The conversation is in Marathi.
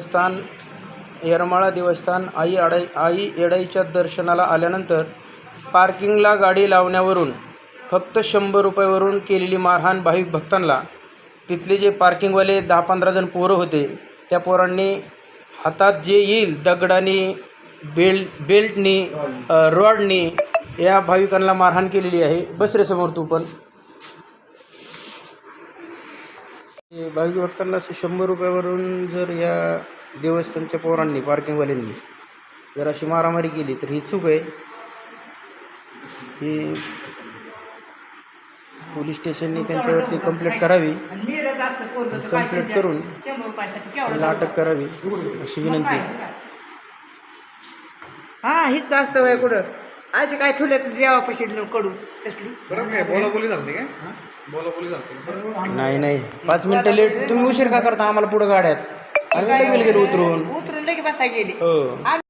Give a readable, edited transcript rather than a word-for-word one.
देवस्थान येरमाळा देवस्थान आई येडाईच्या दर्शनाला आल्यानंतर पार्किंगला गाडी लावण्यावरून फक्त 100 रुपयावरून केलेली मारहाण भाविक भक्तांना तिथले जे पार्किंगवाले 10-15 जण पोरं होते त्या पोरांनी हातात जे येईल दगडाने बेल्टनी रॉडनी या भाविकांना मारहाण केलेली आहे। बस रे समोर तू पण। भाविक भक्तांना 100 रुपयावरून जर या देवस्थानच्या पोरांनी पार्किंगवाल्यांनी जर अशी मारामारी केली तर ही चूक आहे। ही पोलीस स्टेशनने त्यांच्यावरती कंप्लेंट करावी, कंप्लेंट करून त्याला अटक करावी अशी विनंती। हा हीच असतं बाय कुठं असे काय ठुल्यात देवापाशी कडू तसली बोलाबोली झाली काय? बोलाबोली झाली नाही 5 मिनिटं लेट तुम्ही उशीर का करता आम्हाला पुढे गाड्यात आम्ही गेले उतरून लगे बसा गेली हो।